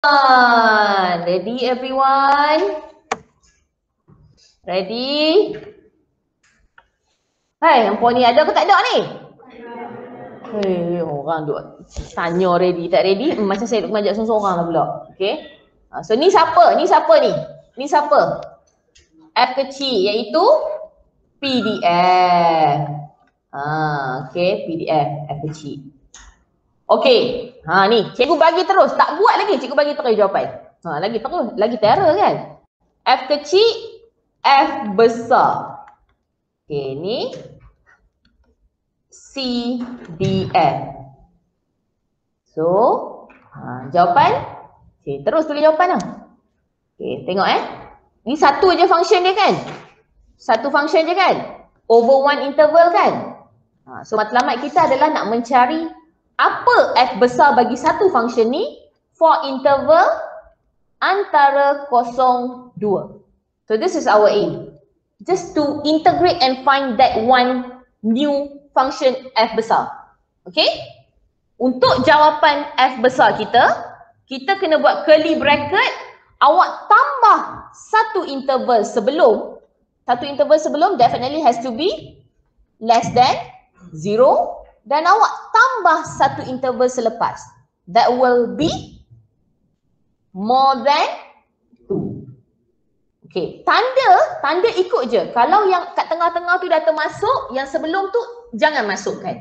Ready everyone? Ready? Hai, hampa ni ada ke tak ada ni? Hei, orang duk tanya ready tak ready, macam saya duk mengajak seorang-seorang lah pula. Okay. So ni siapa? Ni siapa ni? Ni siapa? F kecil iaitu PDF. Okay, PDF F kecil. Okay. Ni cikgu bagi terus, tak buat lagi, cikgu bagi terus jawapan. Lagi terus, lagi terror kan? F kecil, F besar. Okay, ni CDF. So, jawapan. Okay, terus tulis jawapan lah. Okay, tengok ni satu je function dia kan? Satu function je kan? Over one interval kan? So, matlamat kita adalah nak mencari apa F besar bagi satu function ni for interval antara 0, 2. So, this is our aim. Just to integrate and find that one new function F besar. Okay? Untuk jawapan F besar kita kena buat curly bracket. Awak tambah satu interval sebelum. Satu interval sebelum definitely has to be less than 0. Dan awak tambah satu interval selepas. That will be more than 2. Okay, tanda ikut je. Kalau yang kat tengah-tengah tu dah termasuk, yang sebelum tu jangan masukkan.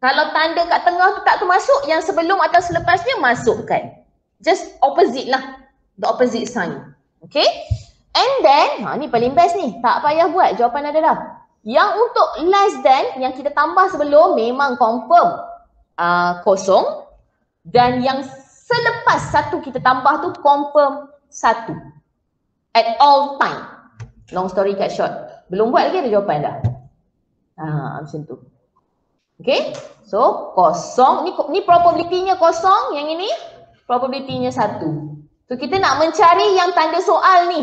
Kalau tanda kat tengah tu tak termasuk, yang sebelum atau selepasnya masukkan. Just opposite lah. The opposite sign. Okay? And then, ni paling best ni. Tak payah buat, jawapan ada dah. Yang untuk less than, yang kita tambah sebelum memang confirm 0. Dan yang selepas 1 kita tambah tu confirm 1. At all time. Long story cut short. Belum buat lagi ada jawapan dah. Macam tu. Okay. So, 0. Ni probability-nya 0. Yang ini probability-nya 1. So, kita nak mencari yang tanda soal ni.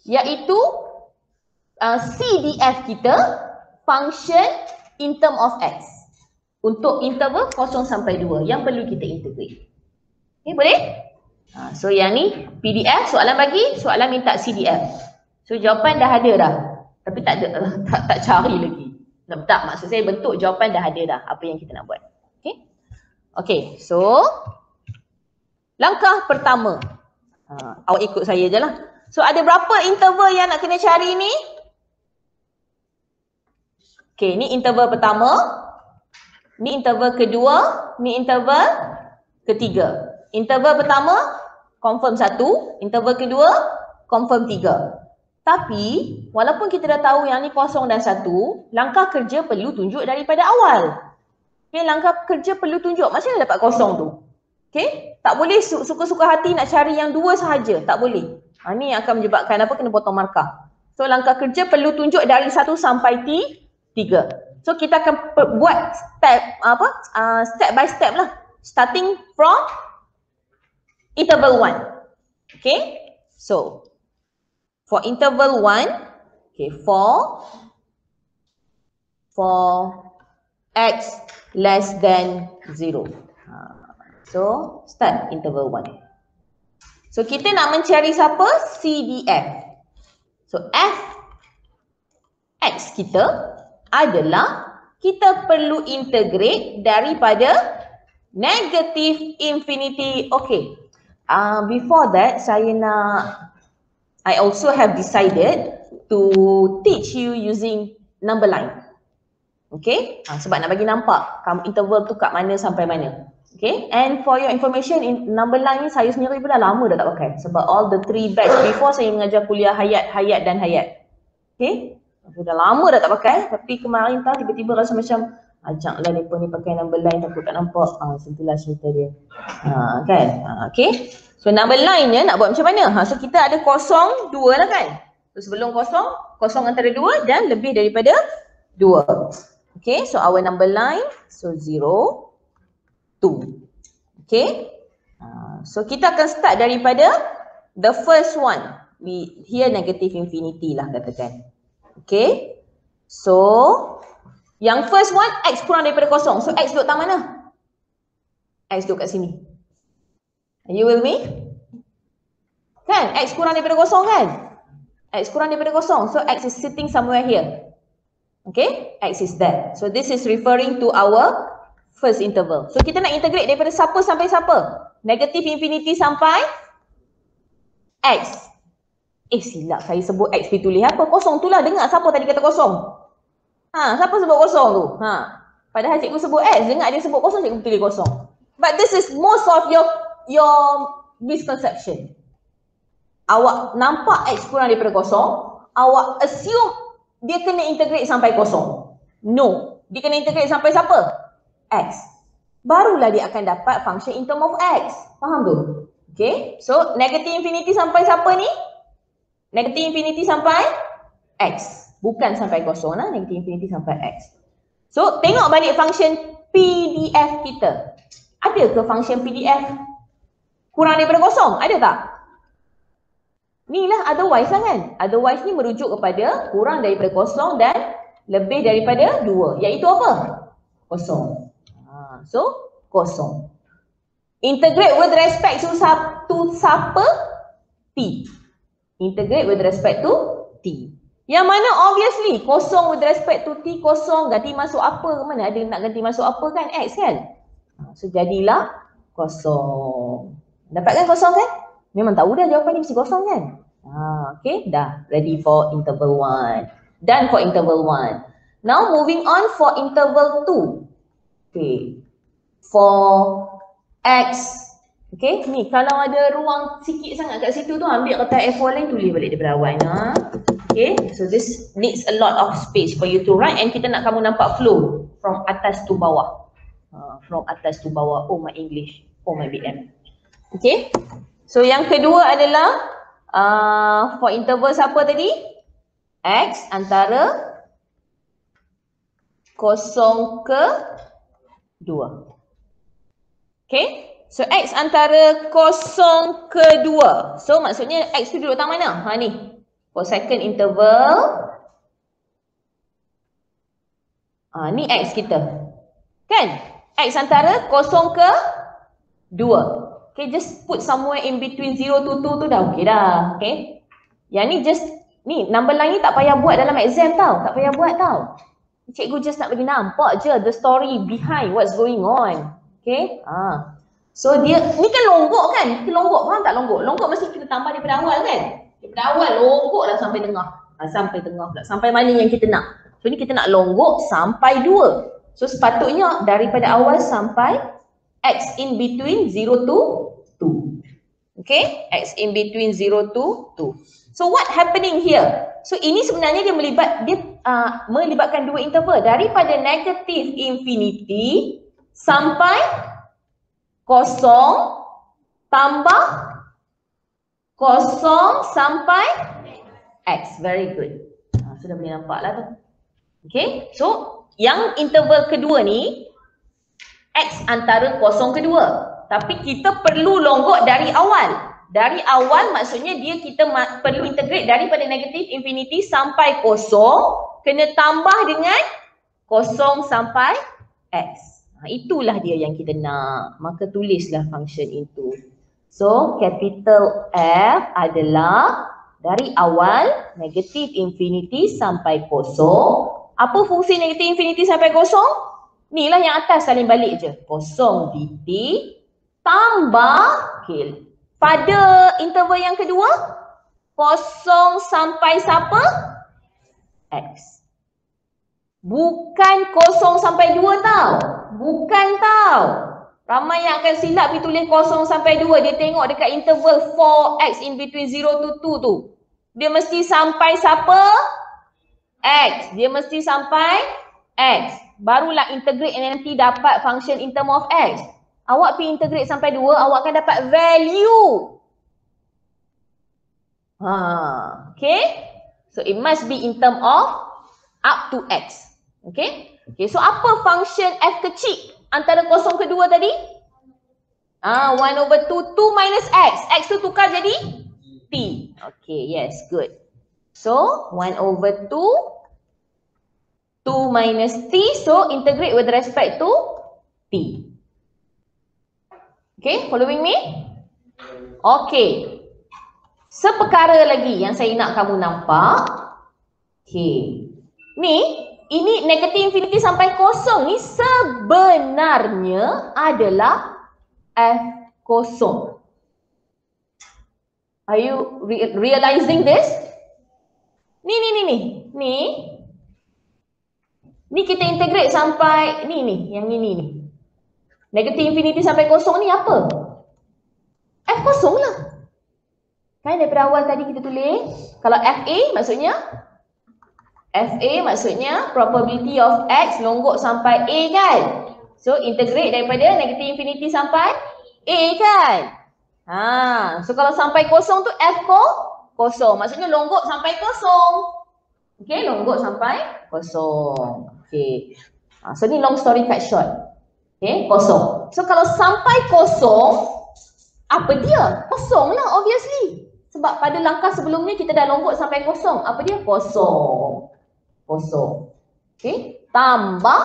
Iaitu CDF kita. Function in term of X. Untuk interval 0 sampai 2. Yang perlu kita integrate. Okay, boleh? So yang ni PDF, soalan bagi, soalan minta CDF. So jawapan dah ada dah. Tapi tak ada, tak cari lagi. Tak, maksud saya bentuk jawapan dah ada dah. Apa yang kita nak buat. Okay. Okay, so langkah pertama. Awak ikut saya je lah. So ada berapa interval yang nak kena cari ni? Okay, ni interval pertama. Ni interval kedua. Ni interval ketiga. Interval pertama confirm 1, interval kedua confirm 3. Tapi walaupun kita dah tahu yang ni 0 dan 1, langkah kerja perlu tunjuk daripada awal. Okay, langkah kerja perlu tunjuk macam mana dapat 0 tu. Okay, tak boleh suka-suka hati nak cari yang 2 sahaja, tak boleh. Ni akan menyebabkan apa, kena potong markah. So langkah kerja perlu tunjuk dari 1 sampai 3. So kita akan buat step by step lah. Starting from interval 1. Okay. So, for interval 1, okay, for X less than 0. So, start interval 1. So, kita nak mencari siapa? CDF. So, X kita adalah kita perlu integrate daripada negative infinity. Okay. Before that, I also have decided to teach you using number line. Okay, sebab nak bagi nampak interval tu kat mana sampai mana. Okay, and for your information, in number line ni saya sendiri pun dah lama dah tak pakai. Sebab all the 3 batch before saya mengajar kuliah hayat dan hayat. Okay, dah lama dah tak pakai. Tapi kemarin tiba-tiba rasa macam ajaklah mereka ni pakai number line takut tak nampak. Sebelah cerita dia. Kan? Okay. So number line-nya nak buat macam mana? So kita ada 0, 2 lah kan? So sebelum 0 antara 2 dan lebih daripada 2. Okay. So our number line, so 0, 2. Okay. So kita akan start daripada the first one. Here negative infinity lah katakan. Okay. So yang first one, X kurang daripada 0. So X duduk tak mana? X duduk kat sini. Are you with me? Kan? X kurang daripada kosong kan? X kurang daripada kosong. So X is sitting somewhere here. Okay? X is there. So this is referring to our first interval. So kita nak integrate daripada siapa sampai siapa? Negative infinity sampai X. Silap saya sebut X pergi tulis apa? Kosong tu lah. Dengar siapa tadi kata kosong? Siapa sebut kosong tu? Padahal cikgu sebut X. Dengar dia sebut kosong, cikgu tulis kosong. But this is most of your misconception. Awak nampak X kurang daripada kosong, awak assume dia kena integrate sampai kosong. No. Dia kena integrate sampai siapa? X. Barulah dia akan dapat function in term of X. Faham tu? Okay. So, negative infinity sampai siapa ni? Negative infinity sampai X. Bukan sampai kosong lah. Negative infinity sampai X. So, tengok balik function PDF kita. Ada ke function PDF kurang daripada kosong? Ada tak? Ni lah otherwise lah kan? Otherwise ni merujuk kepada kurang daripada kosong dan lebih daripada 2. Iaitu apa? Kosong. So, kosong. Integrate with respect to siapa? T. Integrate with respect to T. Yang mana obviously kosong with respect to T kosong, ganti masuk apa? Mana ada nak ganti masuk apa kan? X kan? So jadilah kosong. Dapatkan kosong kan? Memang tahu dah jawapan ni mesti kosong kan? Okay, dah ready for interval 1. Done for interval 1. Now moving on for interval 2. Okay. For X. Okay, ni kalau ada ruang sikit sangat kat situ tu, ambil kertas A4 lain, tulis balik daripada awal. Okay, so this needs a lot of space for you to write and kita nak kamu nampak flow from atas to bawah. From atas to bawah. Oh my English. Oh my BM. Okay, so yang kedua adalah for interval siapa tadi? X antara 0 ke 2. Okay, so X antara 0 ke 2. So maksudnya X tu duduk tang mana? Ni. For second interval. Ni X kita. Kan? X antara 0 ke 2. Okay, just put somewhere in between 0 to 2 tu dah okay dah. Okay. Yang ni just, ni number line ni tak payah buat dalam exam tau. Tak payah buat tau. Cikgu just nak bagi nampak je the story behind what's going on. Okay. So dia, ni kan longgok kan? Kita longgok, faham tak longgok? Longgok mesti kita tambah daripada awal kan? Daripada awal longgok dah sampai tengah. Sampai tengah pula. Sampai mana yang kita nak. So ni kita nak longgok sampai 2. So sepatutnya daripada awal sampai X in between 0 to 2. Okay? X in between 0 to 2. So what happening here? So ini sebenarnya dia melibatkan dua interval. Daripada negative infinity sampai 0 tambah 0 sampai X. Very good. Sudah boleh nampak lah tu. Okay. So yang interval kedua ni X antara 0 ke 2. Tapi kita perlu longgok dari awal. Dari awal maksudnya kita perlu integrate daripada negative infinity sampai 0. Kena tambah dengan 0 sampai X. Itulah dia yang kita nak. Maka tulislah function itu. So capital F adalah dari awal negative infinity sampai 0. Apa fungsi negative infinity sampai 0? Ni lah yang atas salin balik je. 0 dt tambah, okay, pada interval yang kedua 0 sampai siapa? X. Bukan 0 sampai 2 tau. Bukan tau. Ramai yang akan silap pergi tulis 0 sampai 2. Dia tengok dekat interval 4x in between 0 to 2 tu. Dia mesti sampai siapa? X. Dia mesti sampai X. Barulah integrate and nanti dapat function in term of X. Awak pergi integrate sampai 2, awak akan dapat value. Okay. So it must be in term of up to X. Okay. Okay, so apa function F kecil antara 0 ke 2 tadi? 1/2, 2 minus X. X tu tukar jadi T. Okay, yes, good. So 1/2, 2 minus T. So integrate with respect to T. Okay, following me? Okey. Seperkara lagi yang saya nak kamu nampak. Okey. Ni, ini negatif infinity sampai kosong ni sebenarnya adalah F kosong. Are you realizing this? Ni. Ni kita integrate sampai ni yang ini ni. Negatif infinity sampai kosong ni apa? F kosong lah. Kan daripada awal tadi kita tulis, kalau FA maksudnya probability of X longgok sampai A kan? So integrate daripada negatif infinity sampai A kan? So kalau sampai kosong tu F kosong. Maksudnya longgok sampai kosong. Okay, longgok sampai kosong. Okay. So ni long story cut short. Okay, kosong. So kalau sampai kosong, apa dia? Kosong lah obviously. Sebab pada langkah sebelumnya kita dah longgok sampai kosong. Apa dia? Kosong. Okay. Tambah.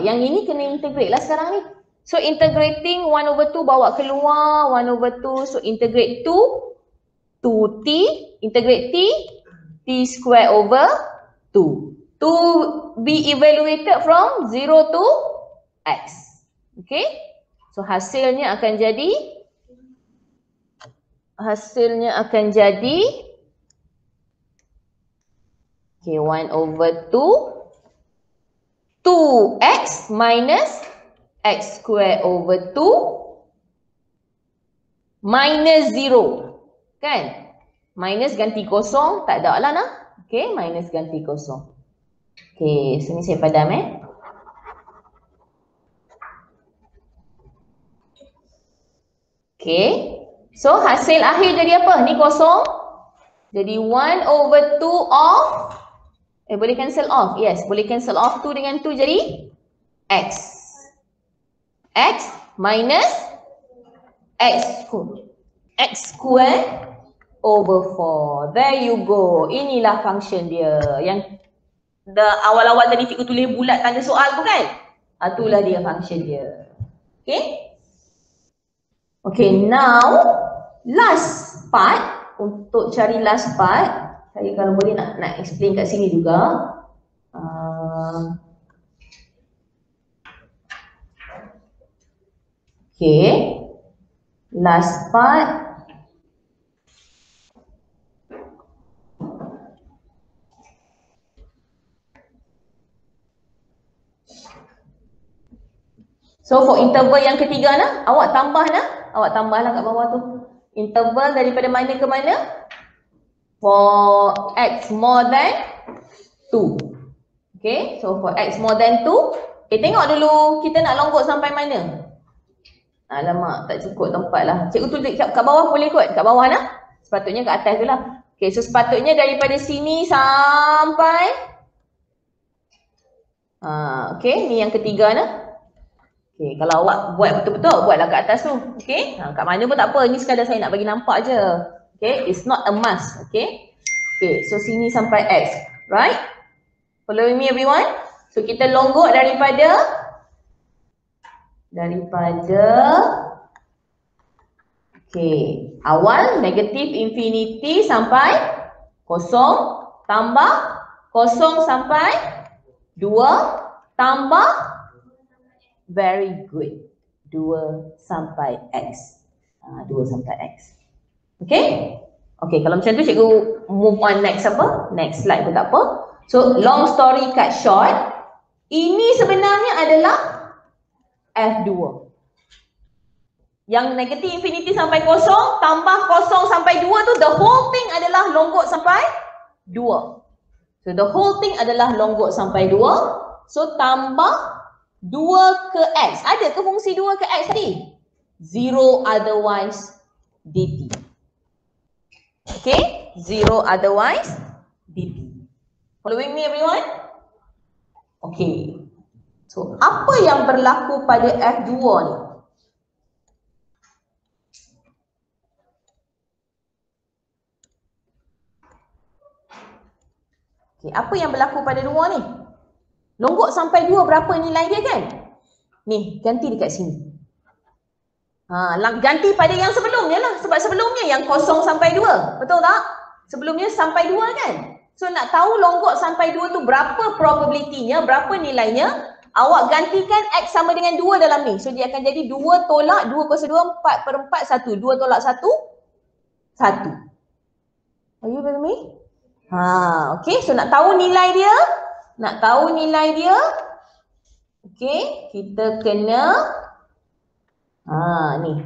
Yang ini kena integrate lah sekarang ni. So integrating 1/2 bawa keluar 1/2. So integrate 2T. Integrate T square over 2. To be evaluated from 0 to X. Okay. So hasilnya akan jadi okay, 1/2 2x minus x square over 2 minus 0. Kan? Minus ganti kosong, tak ada lah nah. Okay, minus ganti kosong. Okay, sini saya padam Okay. So hasil akhir jadi apa? Ni kosong. Jadi 1/2 of boleh cancel off. Yes, boleh cancel off 2 dengan 2 jadi X. X minus X square over 4. There you go. Inilah function dia. Yang awal-awal tadi cikgu tulis bulat tanda soal tu kan? Itulah dia function dia. Okay? Okay, now last part. Untuk cari last part, saya kalau boleh nak explain kat sini juga. Okay, last part. So for interval yang ketiga awak tambahlah kat bawah tu. Interval daripada mana ke mana? For X more than 2. Okay, so for X more than 2. Tengok dulu kita nak longgok sampai mana? Alamak, tak cukup tempat lah. Cikgu tulis kat bawah boleh kot? Kat bawah sepatutnya kat atas tu lah. Okay, so sepatutnya daripada sini sampai okay, ni yang ketiga Okay, kalau awak buat betul-betul, buatlah kat atas tu. Okay, kat mana pun tak apa. Ini sekadar saya nak bagi nampak je. Okay, it's not a must. Okay, so sini sampai X. Right? Following me everyone? So kita longgok daripada okay, awal negatif infinity sampai kosong, tambah kosong sampai 2, tambah very good 2 sampai X. 2 sampai X. Okay? Okay, kalau macam tu cikgu move on next apa? Next slide pun tak apa. So long story cut short, ini sebenarnya adalah F2. Yang negatif infinity sampai kosong, tambah kosong sampai 2 tu, the whole thing adalah longgok sampai 2. So the whole thing adalah longgok sampai 2. So tambah 2 ke X. Ada ke fungsi 2 ke X tadi? 0 otherwise dt. Okay? 0 otherwise dt. Following me everyone? Okay. So apa yang berlaku pada F2 ni? Okay, apa yang berlaku pada 2 ni? Longgok sampai 2 berapa nilai dia kan? Ni, ganti dekat sini. Ganti pada yang sebelumnya lah. Sebab sebelumnya yang 0 sampai 2. Betul tak? Sebelumnya sampai 2 kan? So nak tahu longgok sampai 2 tu berapa probability-nya, berapa nilainya, awak gantikan X sama dengan 2 dalam ni. So dia akan jadi 2 tolak 2 kuasa 2, 4 per 4, 1. 2 tolak 1, 1. Are you with me? Okay. So nak tahu nilai dia. Nak tahu nilai dia. Okay. Kita kena ni.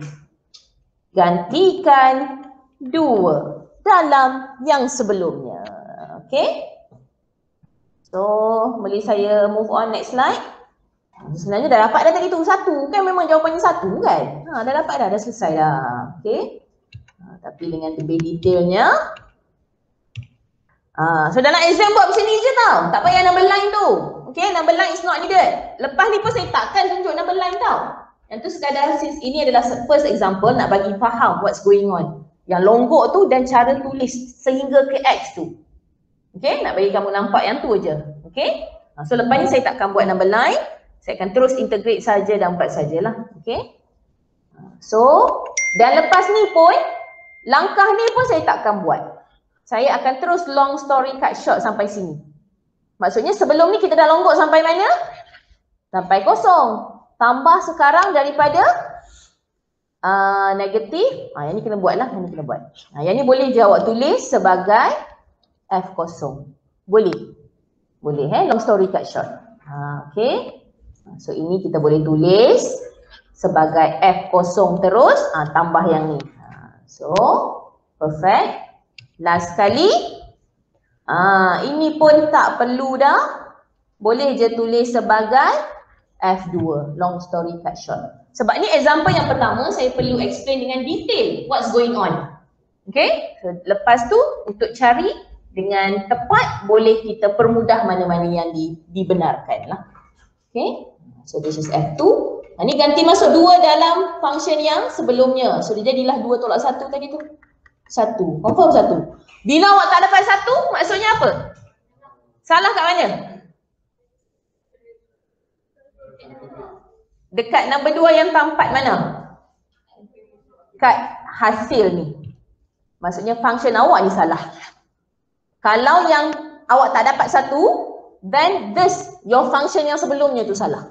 Gantikan 2 dalam yang sebelumnya. Okay. So, boleh saya move on next slide. Sebenarnya dah dapat dah tadi tu 1. Kan memang jawapannya 1 kan? Dah dapat dah selesai dah. Okay. Tapi dengan lebih detailnya. So dalam exam buat macam ni je tau. Tak payah number line tu. Okay, number line is not needed. Lepas ni pun saya takkan tunjuk number line tau. Yang tu sekadar since ini adalah first example nak bagi faham what's going on. Yang longgok tu dan cara tulis sehingga ke X tu. Okay, nak bagi kamu nampak yang tu je. Okay. So lepas ni saya takkan buat number line. Saya akan terus integrate saja dan buat sajalah. Okay. So, dan lepas ni pun, langkah ni pun saya takkan buat. Saya akan terus long story cut short sampai sini. Maksudnya sebelum ni kita dah longgok sampai mana? Sampai 0. Tambah sekarang daripada negatif. Yang ni kena buat lah. Yang ni kena buat. Yang ni boleh je awak tulis sebagai F0. Boleh. Boleh long story cut short. Okay. So ini kita boleh tulis sebagai F0 terus. Tambah yang ni. So perfect. Last kali. Ini pun tak perlu dah. Boleh je tulis sebagai F2. Long story cut short. Sebab ni example yang pertama saya perlu explain dengan detail what's going on. Okay. So, lepas tu untuk cari dengan tepat boleh kita permudah mana-mana yang dibenarkan lah. Okay. So this is F2. Ni ganti masuk 2 dalam function yang sebelumnya. So dia jadilah 2 tolak 1 tadi tu. 1. Confirm 1. Bila awak tak dapat 1, maksudnya apa? Salah kat mana? Dekat number 2 yang tampat mana? Kat hasil ni. Maksudnya function awak ni salah. Kalau yang awak tak dapat 1, then this, your function yang sebelumnya tu salah.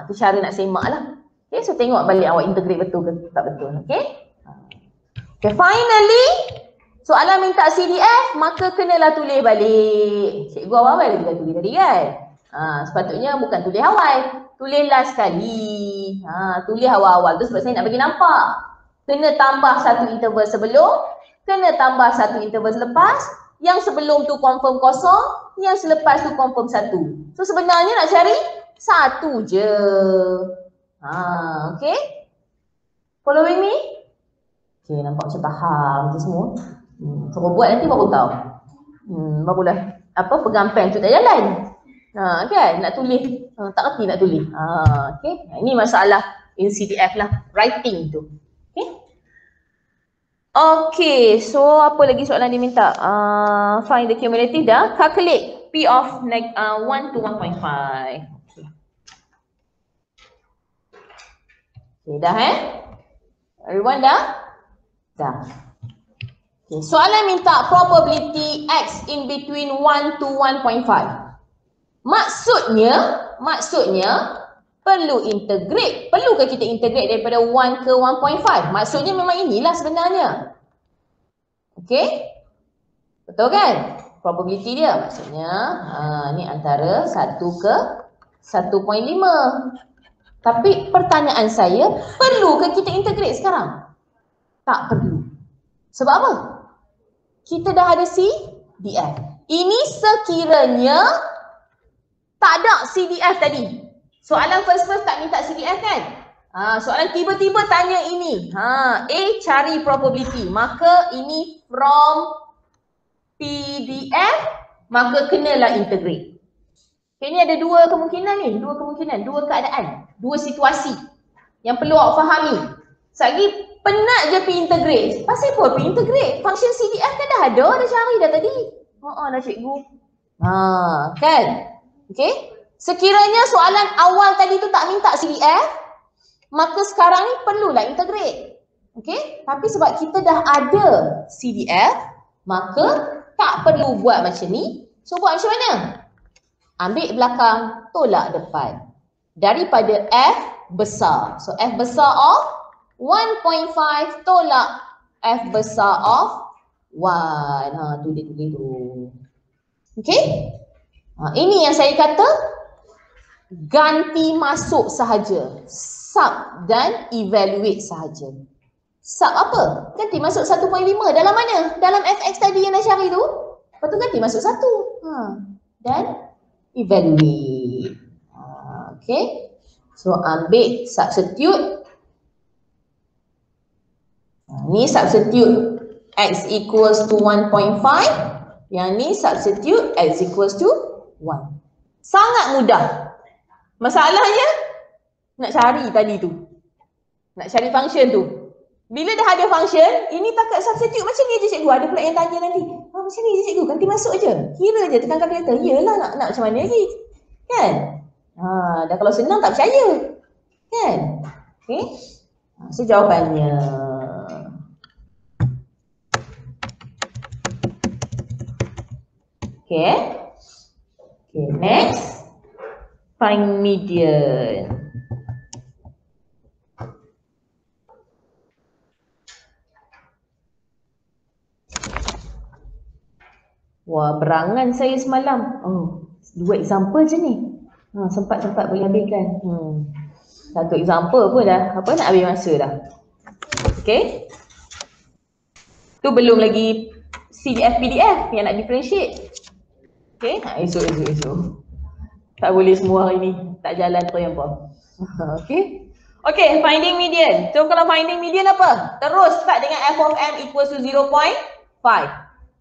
Tu cara nak semak lah. Okay, so tengok balik awak integrate betul ke tak betul. Okay. Okay, finally, soalan minta CDF, maka kenalah tulis balik. Cikgu awal-awal lagi dah tulis tadi kan? Sepatutnya bukan tulis awal, tulis last sekali. Tulis awal-awal tu sebab saya nak bagi nampak. Kena tambah 1 interval sebelum, kena tambah 1 interval selepas, yang sebelum tu confirm 0, yang selepas tu confirm 1. So sebenarnya nak cari 1 je. Okay? Following me? Okay, nampak macam faham je semua. Suruh buat nanti baru tahu. Barulah pegang pen tu tak jalan. Kan? Nak tulis. Tak reti nak tulis. Okay? Ini masalah in CDF lah. Writing tu. Okay? Okay, so apa lagi soalan dia minta? Find the cumulative dah. Calculate P of 1 to 1.5. Okay, dah Everyone dah? Dah. Okay, soalan minta probability X in between 1 to 1.5. Maksudnya perlu integrate. Perlukah kita integrate daripada 1 ke 1.5? Maksudnya memang inilah sebenarnya. Okay? Betul kan? Probability dia maksudnya ni antara 1 ke 1.5. Tapi pertanyaan saya, perlukah kita integrate sekarang? Tak perlu. Sebab apa? Kita dah ada CDF. Ini sekiranya tak ada CDF tadi. Soalan first tak minta CDF kan? Soalan tiba-tiba tanya ini. A cari probability. Maka ini from PDF, maka kenalah integrate. Okay, ini ada dua kemungkinan ni. Dua keadaan. Dua situasi yang perlu awak fahami. Sekali penat je pergi integrate. Pasal apa pergi integrate? Function CDF kan dah cari dah tadi. Dah cikgu. Kan? Okay? Sekiranya soalan awal tadi tu tak minta CDF, maka sekarang ni perlulah integrate. Okay, tapi sebab kita dah ada CDF, maka tak perlu buat macam ni. So buat macam mana? Ambil belakang, tolak depan. Daripada F besar. So F besar of 1.5 tolak F besar of 1. Tu dia tulis tu. Okay? Ini yang saya kata ganti masuk sahaja. Sub dan evaluate sahaja. Sub apa? Ganti masuk 1.5. Dalam mana? Dalam fx tadi yang dah cari tu. Lepas tu ganti masuk 1. Dan evaluate. Okay. So ambil substitute. Ni substitute x equals to 1.5. Yang ni substitute x equals to 1. Sangat mudah. Masalahnya nak cari tadi tu. Nak cari function tu. Bila dah ada function, ini takat substitute macam ni je cikgu. Ada pula yang tanya nanti. Macam ni je cikgu, ganti masuk je. Kira je tekan kalkulator. Yelah nak macam mana lagi. Kan? Dah kalau senang tak percaya. Kan? Okay. So jawapannya. Okay. Okay, next. Find median. Wah, berangan saya semalam. Dua example je ni. Sempat-sempat boleh ambilkan. Satu example pun dah, nak habis masa dah. Okay. Tu belum lagi CDF PDF yang nak differentiate. Okay, esok. Tak boleh semua hari ni. Tak jalan terlampau. Okay. Okay, finding median. So kalau finding median apa? Terus start dengan f of m equals to 0.5.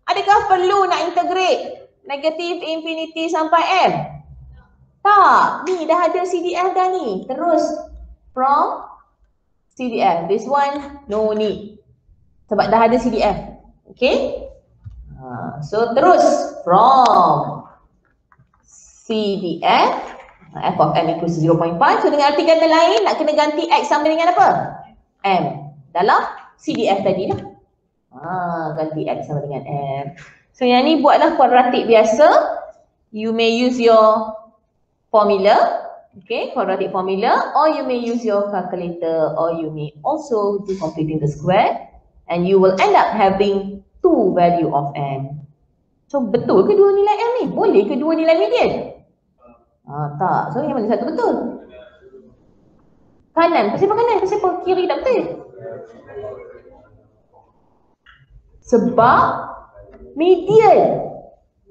Adakah perlu nak integrate negatif infinity sampai m? Tak. Ni dah ada CDF dah ni. Terus from CDF. This one no need. Sebab dah ada CDF. Okay. So terus from CDF f of m equals 0.5. So dengan arti kata lain nak kena ganti x sama dengan apa? M. Dalam CDF tadi lah. Ganti x sama dengan m. So yang ni buatlah kuadratik biasa. You may use your formula. Okay, quadratic formula, or you may use your calculator, or you may also do completing the square, and you will end up having 2 value of m. So betul ke dua nilai m ni? Boleh ke dua nilai median? Tak. So yang mana satu betul? Kanan. Kenapa kanan? Kenapa kiri tak betul? Sebab median.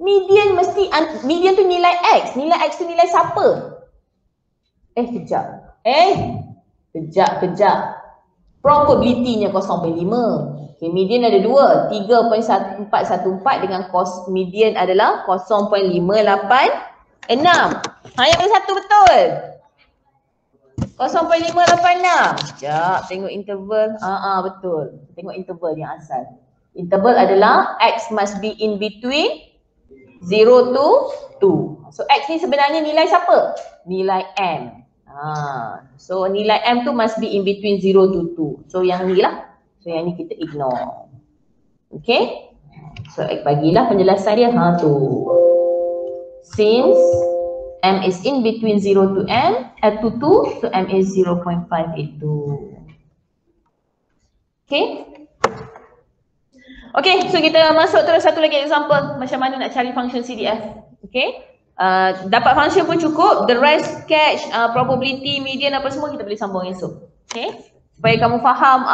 Median mesti, median tu nilai x. Nilai x tu nilai siapa? Kejap. Probability-nya 0.5. Okay, median ada dua. 3.414 dengan median adalah 0.586. Yang mana satu betul? 0.586. Sekejap, tengok interval. Betul. Tengok interval yang asal. Interval adalah x must be in between 0 to 2. So x ni sebenarnya nilai siapa? Nilai m. So nilai m tu must be in between 0 to 2. So yang ni lah. So yang ni kita ignore. Okay. So bagilah penjelasan dia. Tu. Since m is in between 0 to m to 2, so m is 0.582. Okay. Okay, so kita masuk terus satu lagi example macam mana nak cari function CDF. Okay. Dapat function pun cukup. The rest, catch, probability, median apa semua kita boleh sambung esok. Okay. Supaya kamu faham